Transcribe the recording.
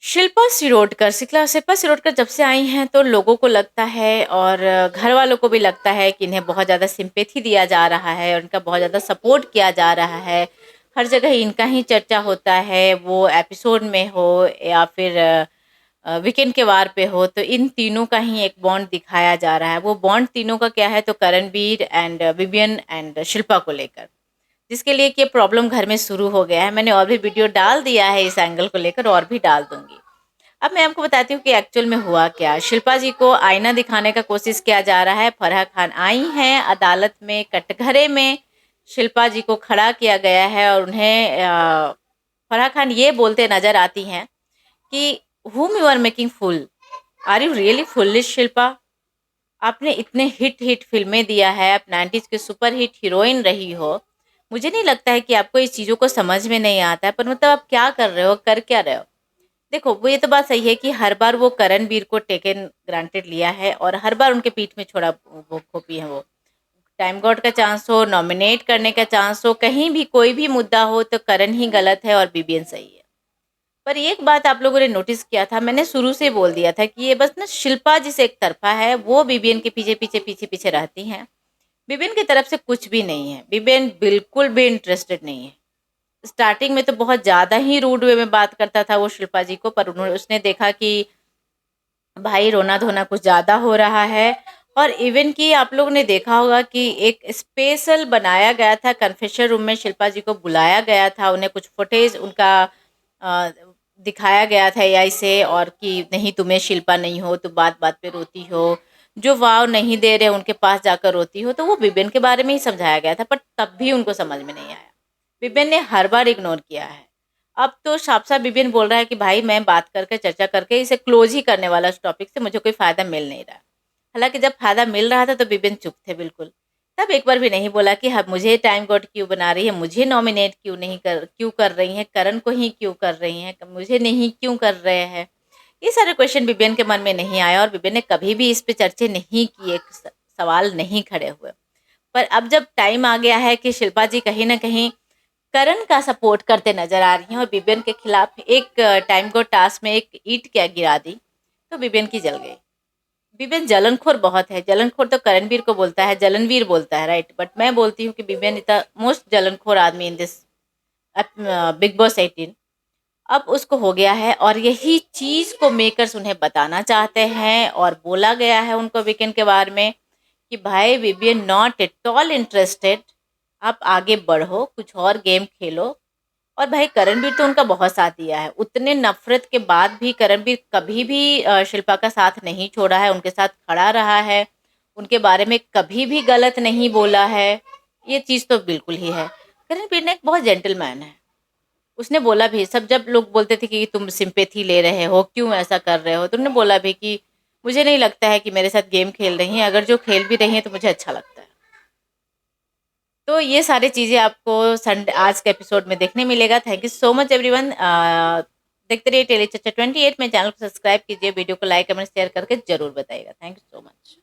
शिल्पा शिरोडकर जब से आई हैं तो लोगों को लगता है और घर वालों को भी लगता है कि इन्हें बहुत ज़्यादा सिंपैथी दिया जा रहा है और इनका बहुत ज़्यादा सपोर्ट किया जा रहा है। हर जगह इनका ही चर्चा होता है, वो एपिसोड में हो या फिर वीकेंड के वार पे हो, तो इन तीनों का ही एक बॉन्ड दिखाया जा रहा है। वो बॉन्ड तीनों का क्या है, तो Karanveer and Vivian and Shilpa को लेकर, जिसके लिए कि ये प्रॉब्लम घर में शुरू हो गया है। मैंने और भी वीडियो डाल दिया है इस एंगल को लेकर, और भी डाल दूंगी। अब मैं आपको बताती हूँ कि एक्चुअल में हुआ क्या। शिल्पा जी को आईना दिखाने का कोशिश किया जा रहा है। फराह खान आई हैं अदालत में, कटघरे में शिल्पा जी को खड़ा किया गया है और उन्हें फराह खान ये बोलते नजर आती हैं कि whom you are making fool, are you really foolish Shilpa. आपने इतने हिट हिट फिल्में दिया है, आप 90s की सुपर हिट हीरोइन रही हो। मुझे नहीं लगता है कि आपको इस चीज़ों को समझ में नहीं आता है, पर मतलब आप क्या कर रहे हो, कर क्या रहे हो। देखो, वो ये तो बात सही है कि हर बार वो करणवीर को टेकन ग्रांटेड लिया है और हर बार उनके पीठ में छोड़ा वो खोपी है। वो टाइम गॉड का चांस हो, नॉमिनेट करने का चांस हो, कहीं भी कोई भी मुद्दा हो तो करण ही गलत है और बीबीएन सही है। पर एक बात आप लोगों ने नोटिस किया था, मैंने शुरू से बोल दिया था कि ये बस ना शिल्पा जिसे एक तरफा है, वो बीबीएन के पीछे पीछे पीछे पीछे रहती हैं। बीबीएन की तरफ से कुछ भी नहीं है, बीबीएन बिल्कुल भी इंटरेस्टेड नहीं है। स्टार्टिंग में तो बहुत ज़्यादा ही रूड वे में बात करता था वो शिल्पा जी को, पर उन्होंने उसने देखा कि भाई रोना धोना कुछ ज़्यादा हो रहा है। और इवन कि आप लोगों ने देखा होगा कि एक स्पेशल बनाया गया था, कन्फेशन रूम में शिल्पा जी को बुलाया गया था, उन्हें कुछ फुटेज उनका अ, दिखाया गया था एआई से, और कि नहीं तुम्हें शिल्पा नहीं हो तो बात बात पे रोती हो, जो वाव नहीं दे रहे उनके पास जाकर रोती हो, तो वो बिबिन के बारे में ही समझाया गया था, पर तब भी उनको समझ में नहीं आया। बिबिन ने हर बार इग्नोर किया है। अब तो साफ-साफ बिबिन बोल रहा है कि भाई मैं बात करके, चर्चा करके इसे क्लोज़ ही करने वाला, इस टॉपिक से मुझे कोई फ़ायदा मिल नहीं रहा। हालाँकि जब फ़ायदा मिल रहा था तो बिबिन चुप थे बिल्कुल। तब एक बार भी नहीं बोला कि हाँ, मुझे टाइम गॉड क्यों बना रही है, मुझे नॉमिनेट क्यों कर रही हैं, करण को ही क्यों कर रही हैं, मुझे नहीं क्यों कर रहे हैं। ये सारे क्वेश्चन बिबिन के मन में नहीं आया और बिबिन ने कभी भी इस पे चर्चा नहीं किए, सवाल नहीं खड़े हुए। पर अब जब टाइम आ गया है कि शिल्पा जी कहीं न कहीं करण का सपोर्ट करते नजर आ रही हैं और बिबिन के खिलाफ एक टाइम को टास्क में एक ईंट क्या गिरा दी, तो बिबिन की जल गई। बिबिन जलनखोर बहुत है। जलनखोर तो करणवीर को बोलता है, जलनवीर बोलता है, राइट, बट मैं बोलती हूँ कि बिबिन इज द मोस्ट जलनखोर आदमी इन दिस बिग बॉस 18। अब उसको हो गया है और यही चीज को मेकर्स उन्हें बताना चाहते हैं और बोला गया है उनको वीकेंड के बारे में कि भाई Vivian not at all interested, आप आगे बढ़ो, कुछ और गेम खेलो। और भाई करणवीर तो उनका बहुत साथ दिया है, उतने नफरत के बाद भी करणवीर कभी भी शिल्पा का साथ नहीं छोड़ा है, उनके साथ खड़ा रहा है, उनके बारे में कभी भी गलत नहीं बोला है। ये चीज़ तो बिल्कुल ही है। करणवीर ने एक बहुत जेंटलमैन है। उसने बोला भी, सब जब लोग बोलते थे कि तुम सिंपैथी ले रहे हो, क्यों ऐसा कर रहे हो, तो उन्होंने बोला भी कि मुझे नहीं लगता है कि मेरे साथ गेम खेल रही हैं, अगर जो खेल भी रही हैं तो मुझे अच्छा लगता है। तो ये सारी चीज़ें आपको संडे आज के एपिसोड में देखने मिलेगा। Thank you so much everyone. देखते रहिए टेली चर्चा 28। मेरे चैनल को सब्सक्राइब कीजिए, वीडियो को लाइक कमेंट शेयर करके जरूर बताइएगा। Thank you so much.